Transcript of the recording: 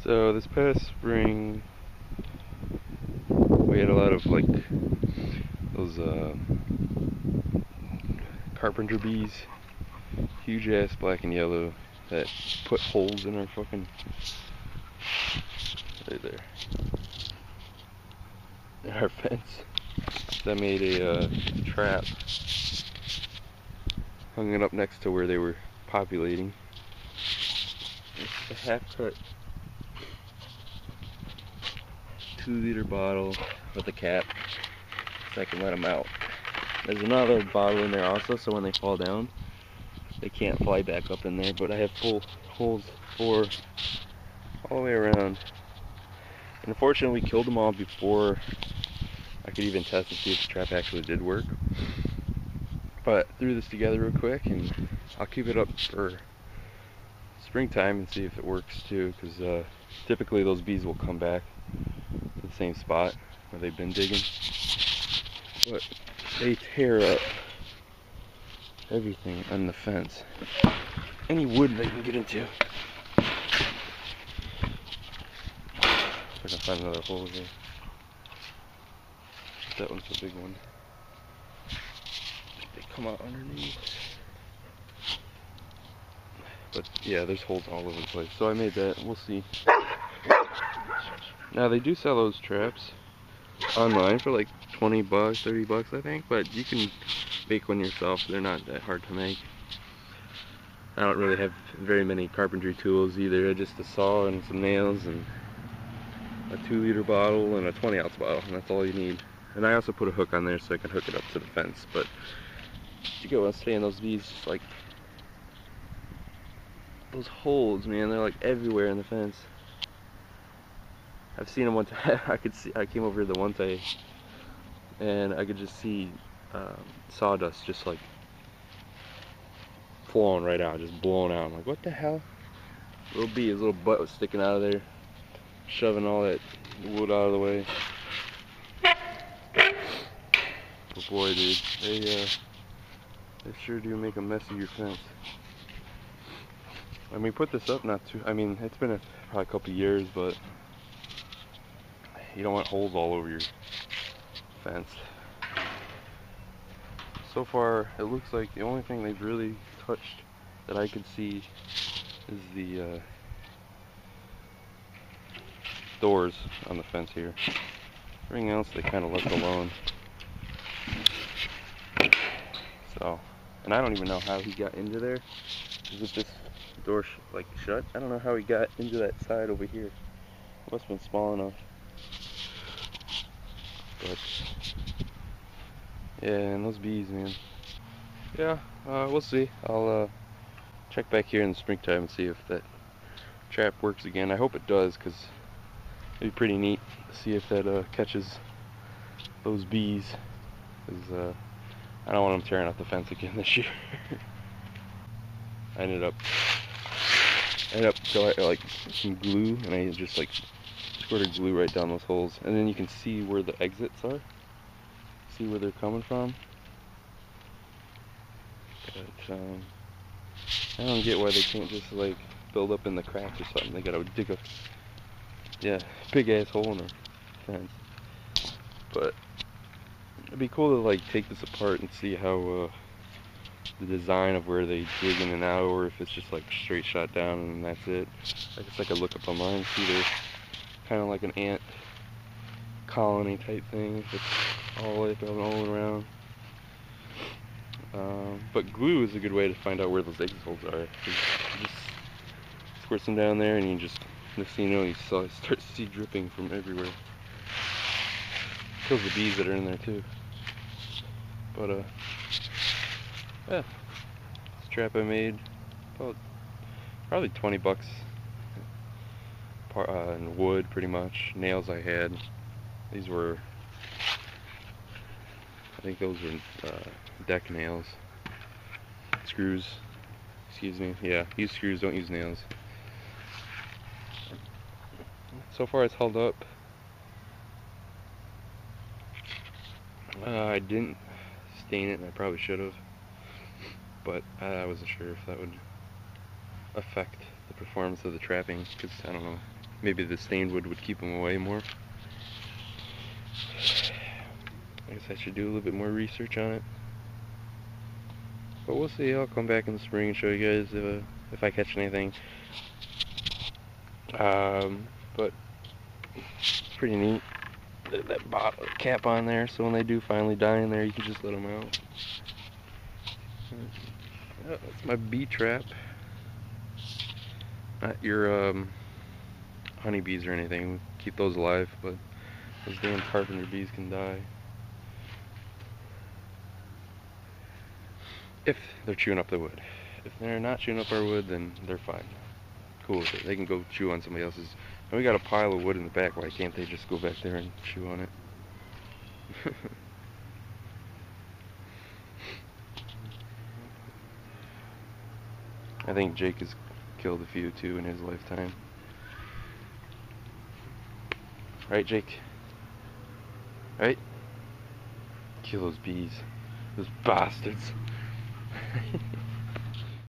So this past spring, we had a lot of like those Carpenter bees, huge ass black and yellow that put holes in our fucking right there in our fence. That made a trap, hung it up next to where they were populating. It's a half-cut 2-liter bottle with a cap so I can let them out. There's another bottle in there also, so when they fall down, they can't fly back up in there, but I have full holes all the way around. And unfortunately, we killed them all before I could even test to see if the trap actually did work. But I threw this together real quick, and I'll keep it up for springtime and see if it works too, because typically those bees will come back to the same spot where they've been digging. But they tear up everything on the fence. Any wood they can get into. If I can find another hole here. That one's a big one. They come out underneath. But yeah, there's holes all over the place. So I made that. We'll see. Now they do sell those traps online for like 20 bucks, 30 bucks I think, but you can make one yourself. They're not that hard to make. I don't really have very many carpentry tools either. Just a saw and some nails and a 2-liter bottle and a 20-ounce bottle, and that's all you need. And I also put a hook on there so I can hook it up to the fence. But you get what I'm saying, those bees, just like those holes, man, they're like everywhere in the fence. I've seen them one time. I came over here the one day and I could just see sawdust just like flowing right out, just blowing out. I'm like, what the hell? Little bee, his little butt was sticking out of there, shoving all that wood out of the way. But boy, dude, they sure do make a mess of your fence. I mean, put this up I mean, it's been probably a couple years, but you don't want holes all over your fence. So far, it looks like the only thing they've really touched that I could see is the doors on the fence here. Everything else they kind of left alone. So, and I don't even know how he got into there. Is it this door like shut? I don't know how he got into that side over here. It must have been small enough. But yeah, and those bees, man. Yeah, we'll see. I'll check back here in the springtime and see if that trap works again. I hope it does, because it'd be pretty neat to see if that catches those bees. Because I don't want them tearing out the fence again this year. I ended up like some glue, and I just like squirted glue right down those holes, and then you can see where the exits are. See where they're coming from. But I don't get why they can't just like build up in the cracks or something. They gotta dig a big ass hole in their fence. But it'd be cool to like take this apart and see how the design of where they dig in and out, or if it's just like straight shot down and that's it. I guess I could look up online and see they're kind of like an ant colony type thing, if it's all the way up and all around. But glue is a good way to find out where those exit holes are. You just squirt some down there, and you just, next thing you know, you start to see dripping from everywhere. Kills the bees that are in there too. But yeah, this trap I made, about probably 20 bucks. In wood, pretty much. Nails I had. These were, I think those were deck nails. Screws, excuse me. Yeah, use screws, don't use nails. So far it's held up. I didn't stain it, and I probably should have, but I wasn't sure if that would affect the performance of the trapping, because I don't know, Maybe the stained wood would keep them away more. I guess I should do a little bit more research on it. But we'll see. I'll come back in the spring and show you guys if I catch anything. But it's pretty neat. That bottle cap on there, so when they do finally die in there, you can just let them out. Oh, that's my bee trap. Not your honeybees or anything. Keep those alive, but those damn carpenter bees can die. If they're chewing up the wood. If they're not chewing up our wood, then they're fine. Cool with it. They can go chew on somebody else's. And we got a pile of wood in the back. Why can't they just go back there and chew on it? I think Jake has killed a few too in his lifetime. Right, Jake? Right? Kill those bees. Those bastards.